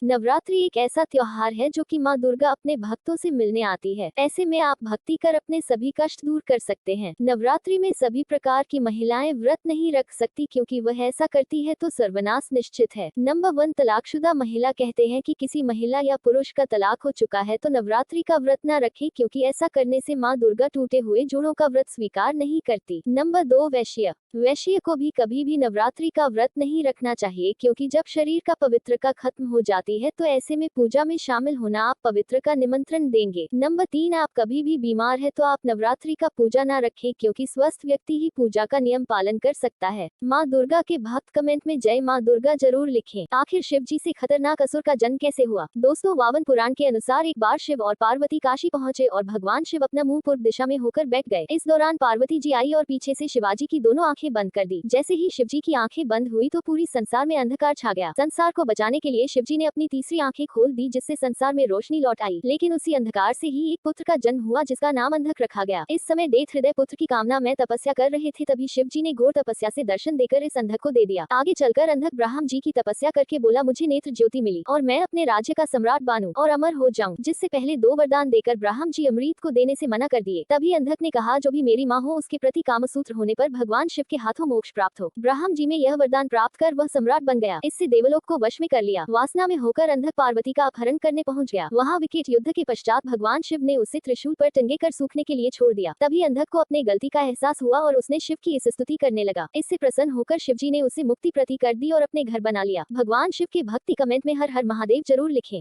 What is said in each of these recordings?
नवरात्रि एक ऐसा त्योहार है जो कि माँ दुर्गा अपने भक्तों से मिलने आती है। ऐसे में आप भक्ति कर अपने सभी कष्ट दूर कर सकते हैं। नवरात्रि में सभी प्रकार की महिलाएं व्रत नहीं रख सकती क्योंकि वह ऐसा करती है तो सर्वनाश निश्चित है। नंबर 1, तलाकशुदा महिला कहते हैं कि किसी महिला या पुरुष का तलाक हो चुका है तो नवरात्रि का व्रत न रखें क्योंकि ऐसा करने से माँ दुर्गा टूटे हुए जोड़ों का व्रत स्वीकार नहीं करती। नंबर 2, वैश्य को भी कभी भी नवरात्रि का व्रत नहीं रखना चाहिए क्योंकि जब शरीर का पवित्रता खत्म हो जाती है तो ऐसे में पूजा में शामिल होना आप पवित्र का निमंत्रण देंगे। नंबर 3, आप कभी भी बीमार है तो आप नवरात्रि का पूजा न रखें क्योंकि स्वस्थ व्यक्ति ही पूजा का नियम पालन कर सकता है। माँ दुर्गा के भक्त कमेंट में जय माँ दुर्गा जरूर लिखें। आखिर शिव जी से खतरनाक असुर का जन्म कैसे हुआ? दोस्तों, वावन पुराण के अनुसार एक बार शिव और पार्वती काशी पहुंचे और भगवान शिव अपना मुंह पूर्व दिशा में होकर बैठ गए। इस दौरान पार्वती जी आई और पीछे से शिवाजी की दोनों आंखें बंद कर दी। जैसे ही शिवजी की आंखें बंद हुई तो पूरी संसार में अंधकार छा गया। संसार को बचाने के लिए शिवजी ने अपनी तीसरी आंखें खोल दी जिससे संसार में रोशनी लौट आई। लेकिन उसी अंधकार से ही एक पुत्र का जन्म हुआ जिसका नाम अंधक रखा गया। इस समय देव हृदय पुत्र की कामना में तपस्या कर रहे थे, तभी शिवजी ने घोर तपस्या से दर्शन देकर इस अंधक को दे दिया। आगे चलकर अंधक ब्राह्मण जी की तपस्या करके बोला, मुझे नेत्र ज्योति मिली और मैं अपने राज्य का सम्राट बनूं और अमर हो जाऊं। जिससे पहले 2 वरदान देकर ब्राह्मण जी अमृत को देने से मना कर दिए। तभी अंधक ने कहा, जो भी मेरी माँ हो उसके प्रति कामसूत्र होने पर भगवान शिव के हाथों मोक्ष प्राप्त हो। ब्राह्मण जी में यह वरदान प्राप्त कर वह सम्राट बन गया। इससे देवलोक को वश में कर लिया। वासना में होकर अंधक पार्वती का अपहरण करने पहुंच गया। वहां विकट युद्ध के पश्चात भगवान शिव ने उसे त्रिशूल पर टंगे कर सूखने के लिए छोड़ दिया। तभी अंधक को अपने गलती का एहसास हुआ और उसने शिव की इस स्तुति करने लगा। इससे प्रसन्न होकर शिव जी ने उसे मुक्ति प्रति कर दी और अपने घर बना लिया। भगवान शिव के भक्ति कमेंट में हर हर महादेव जरूर लिखें।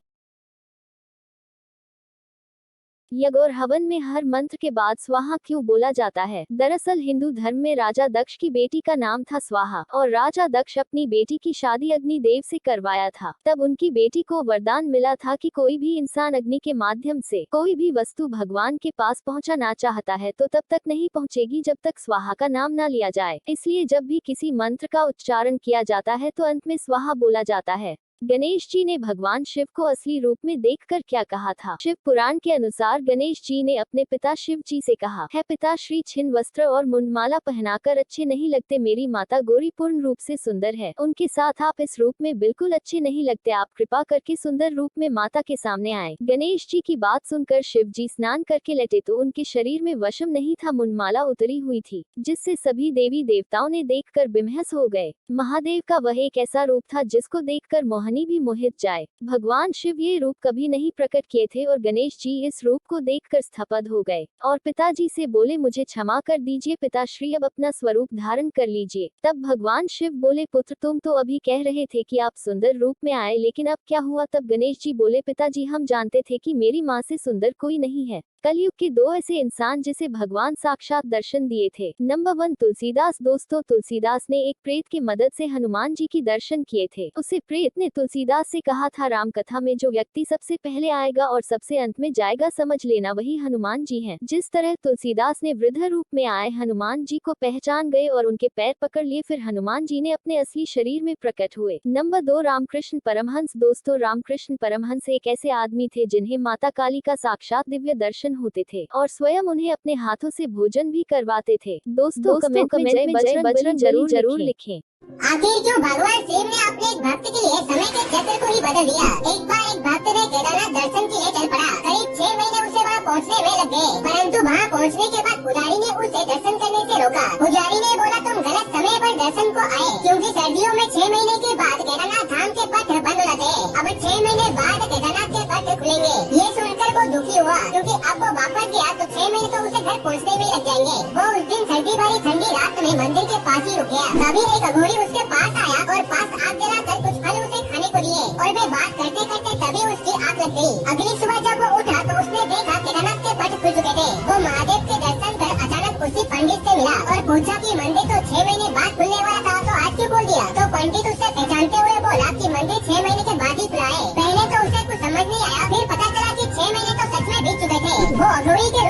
यज्ञ और हवन में हर मंत्र के बाद स्वाहा क्यों बोला जाता है? दरअसल हिंदू धर्म में राजा दक्ष की बेटी का नाम था स्वाहा और राजा दक्ष अपनी बेटी की शादी अग्नि देव से करवाया था। तब उनकी बेटी को वरदान मिला था कि कोई भी इंसान अग्नि के माध्यम से कोई भी वस्तु भगवान के पास पहुंचाना चाहता है तो तब तक नहीं पहुंचेगी जब तक स्वाहा का नाम न लिया जाए। इसलिए जब भी किसी मंत्र का उच्चारण किया जाता है तो अंत में स्वाहा बोला जाता है। गणेश जी ने भगवान शिव को असली रूप में देखकर क्या कहा था? शिव पुराण के अनुसार गणेश जी ने अपने पिता शिव जी से कहा है, पिता श्री छिन्न वस्त्र और मुंडमाला पहनाकर अच्छे नहीं लगते। मेरी माता गौरी पूर्ण रूप से सुंदर है, उनके साथ आप इस रूप में बिल्कुल अच्छे नहीं लगते। आप कृपा करके सुंदर रूप में माता के सामने आए। गणेश जी की बात सुनकर शिव जी स्नान करके लेटे तो उनके शरीर में वशम नहीं था, मुंडमाला उतरी हुई थी, जिससे सभी देवी देवताओं ने देखकर बेमहस हो गए। महादेव का वह एक ऐसा रूप था जिसको देखकर मोहनी भी मोहित जाए। भगवान शिव ये रूप कभी नहीं प्रकट किए थे और गणेश जी इस रूप को देखकर स्तब्ध हो गए और पिताजी से बोले, मुझे क्षमा कर दीजिए पिताश्री, अब अपना स्वरूप धारण कर लीजिए। तब भगवान शिव बोले, पुत्र तुम तो अभी कह रहे थे कि आप सुंदर रूप में आए, लेकिन अब क्या हुआ? तब गणेश जी बोले, पिताजी हम जानते थे कि मेरी माँ से सुंदर कोई नहीं है। कलयुग के 2 ऐसे इंसान जिसे भगवान साक्षात दर्शन दिए थे। नंबर 1, तुलसीदास। दोस्तों, तुलसीदास ने एक प्रेत की मदद से हनुमान जी की दर्शन किए थे। उसे प्रेत ने तुलसीदास से कहा था, राम कथा में जो व्यक्ति सबसे पहले आएगा और सबसे अंत में जाएगा समझ लेना वही हनुमान जी हैं। जिस तरह तुलसीदास ने वृद्ध रूप में आए हनुमान जी को पहचान गए और उनके पैर पकड़ लिए, फिर हनुमान जी ने अपने असली शरीर में प्रकट हुए। नंबर 2, रामकृष्ण परमहंस। दोस्तों, रामकृष्ण परमहंस एक ऐसे आदमी थे जिन्हें माता काली का साक्षात दिव्य दर्शन होते थे और स्वयं उन्हें अपने हाथों से भोजन भी करवाते थे। दोस्तों, कमेंट में जय बजरंग जरूर लिखें। आखिर क्यों भगवान शिव ने अपने एक भक्त के लिए समय के चक्र को ही बदल दिया? एक बार एक भक्त ने केदारनाथ दर्शन के लिए चल पड़ा। करीब 6 महीने उसे वहाँ पहुँचने में लग गए, परंतु वहाँ पहुँचने के बाद पुजारी ने उसे दर्शन करने से रोका। पुजारी ने बोला, तुम गलत समय पर दर्शन को आए, क्योंकि सर्दियों में 6 महीने के बाद केदारनाथ धाम के पट बंद हो जाते हैं। अब 6 महीने बाद केदारनाथ के पट खुलेंगे। ये सुनकर वो दुखी हुआ क्योंकि अब वो वापस गया तो 6 महीने तो उसे घर पहुँचने में लग जाएंगे। वो उस दिन सर्दी भरी ठंडी रात में मंदिर के पास ही रुक गया। तभी एक अघोरी उसके पास आया और पास आग जलाकर कुछ फल उसे खाने को दिए और वे बात करते करते तभी उसकी आग लग गई। अगली सुबह जब वो उठा तो उसने देखा केदारनाथ के पट खुल चुके थे। वो महादेव के दर्शन कर अचानक उसी पंडित से मिला और पूछा कि मंदिर तो 6 महीने बाद खुलने वाला था, तो आज क्यों बोल दिया? तो पंडित उससे पहचानते हुए बोला कि मंदिर 6 महीने के बाद ही खुला है। पहले तो उसे कुछ समझ नहीं आया, फिर पता चला कि 6 महीने तो सच में बीत चुके थे। वो अघोरी के